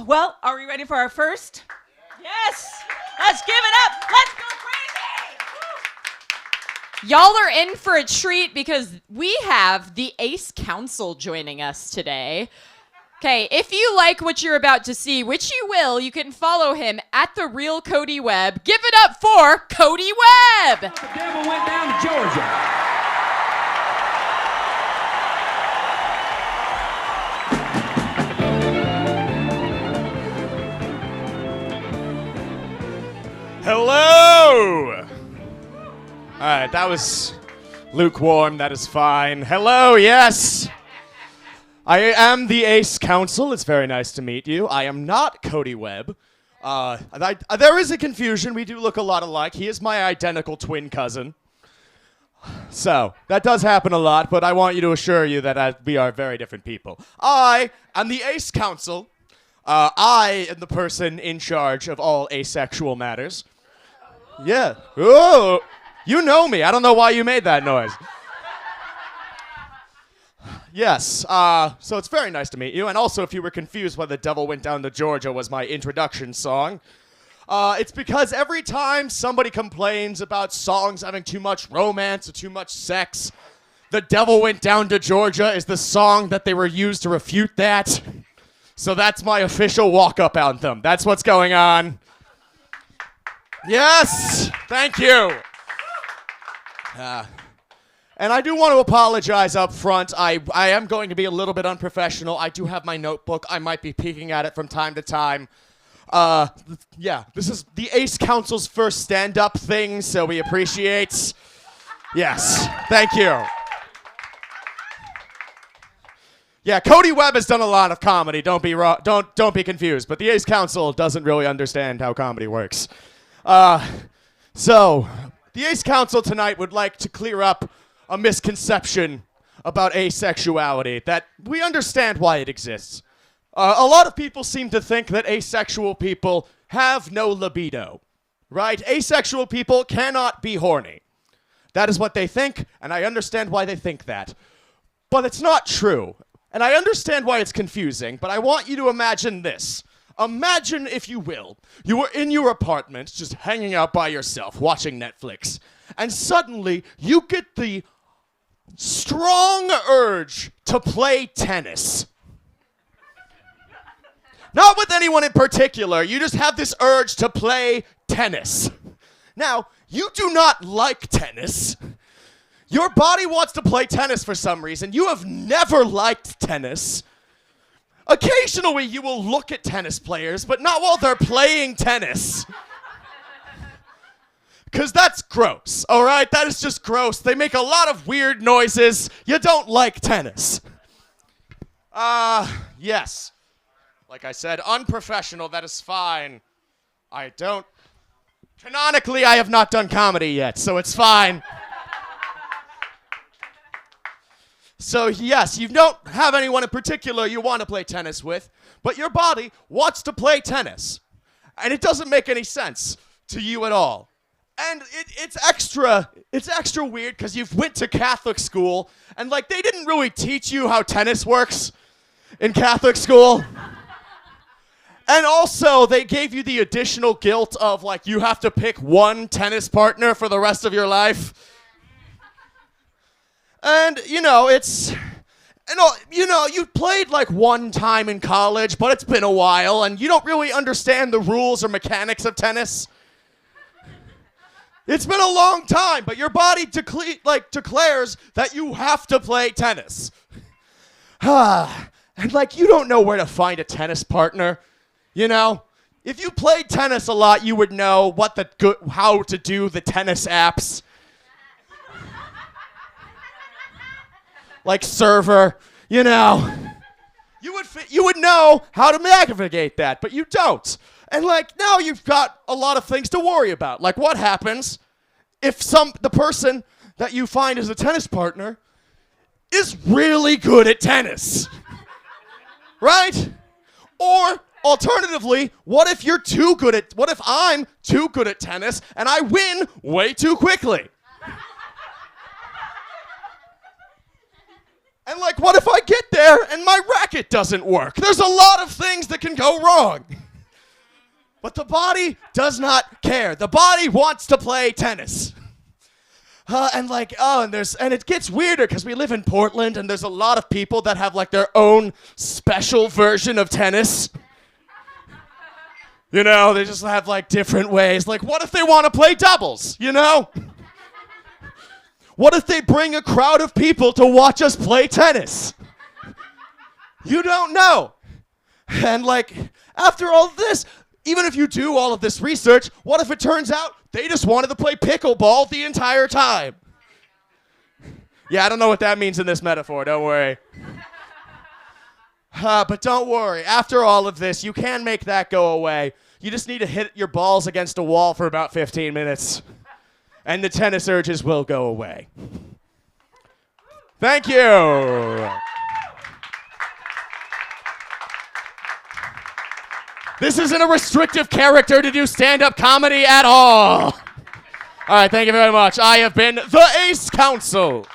Well, are we ready for our first? Yes! Let's give it up! Let's go crazy! Y'all are in for a treat because we have the Ace Council joining us today. Okay, if you like what you're about to see, which you will, you can follow him at the real Cody Webb. Give it up for Cody Webb! The devil went down to Georgia. Hello! Alright, that was lukewarm. That is fine. Hello, yes! I am the Ace Council. It's very nice to meet you. I am not Cody Webb. There is a confusion. We do look a lot alike. He is my identical twin cousin. So, that does happen a lot, but I want you to assure you that we are very different people. I am the Ace Council. I am the person in charge of all asexual matters. Yeah. Oh, you know me. I don't know why you made that noise. Yes. So it's very nice to meet you. And also, if you were confused why The Devil Went Down to Georgia was my introduction song, it's because every time somebody complains about songs having too much romance or too much sex, The Devil Went Down to Georgia is the song that they were used to refute that. So that's my official walk-up anthem. That's what's going on. Yes! Thank you! And I do want to apologize up front. I am going to be a little bit unprofessional. I do have my notebook. I might be peeking at it from time to time. Yeah, this is the Ace Council's first stand-up thing, so we appreciate. Yes, thank you. Yeah, Cody Webb has done a lot of comedy. Don't be confused. But the Ace Council doesn't really understand how comedy works. So the Ace Council tonight would like to clear up a misconception about asexuality. That we understand why it exists. A lot of people seem to think that asexual people have no libido, right? Asexual people cannot be horny. That is what they think, and I understand why they think that. But it's not true. And I understand why it's confusing, but I want you to imagine this. Imagine, if you will, you were in your apartment, just hanging out by yourself, watching Netflix, and suddenly you get the strong urge to play tennis. Not with anyone in particular, you just have this urge to play tennis. Now, you do not like tennis. Your body wants to play tennis for some reason. You have never liked tennis. Occasionally, you will look at tennis players, but not while they're playing tennis. Because that's gross, all right? That is just gross. They make a lot of weird noises. You don't like tennis. Yes. Like I said, unprofessional, that is fine. Canonically, I have not done comedy yet, so it's fine. So yes, you don't have anyone in particular you want to play tennis with, but your body wants to play tennis. And it doesn't make any sense to you at all. And it's extra weird because you've went to Catholic school, and like they didn't really teach you how tennis works in Catholic school. And also, they gave you the additional guilt of like you have to pick one tennis partner for the rest of your life. And, you played like one time in college, but it's been a while, and you don't really understand the rules or mechanics of tennis. It's been a long time, but your body declares that you have to play tennis. And you don't know where to find a tennis partner, If you played tennis a lot, you would know how to do the tennis apps. Like server, you would know how to navigate that, but you don't. And now you've got a lot of things to worry about. Like what happens if the person that you find as a tennis partner is really good at tennis? Right? Or alternatively, what if I'm too good at tennis and I win way too quickly? And what if I get there there and my racket doesn't work. There's a lot of things that can go wrong. But the body does not care. The body wants to play tennis. And it gets weirder because we live in Portland and there's a lot of people that have like their own special version of tennis. You know, they just have like different ways. Like, what if they want to play doubles, you know? What if they bring a crowd of people to watch us play tennis? You don't know. And like, after all this, even if you do all of this research, what if it turns out they just wanted to play pickleball the entire time? Yeah, I don't know what that means in this metaphor, don't worry. But don't worry, after all of this, you can make that go away. You just need to hit your balls against a wall for about 15 minutes, and the tennis urges will go away. Thank you. This isn't a restrictive character to do stand-up comedy at all. All right, thank you very much. I have been the Ace Council.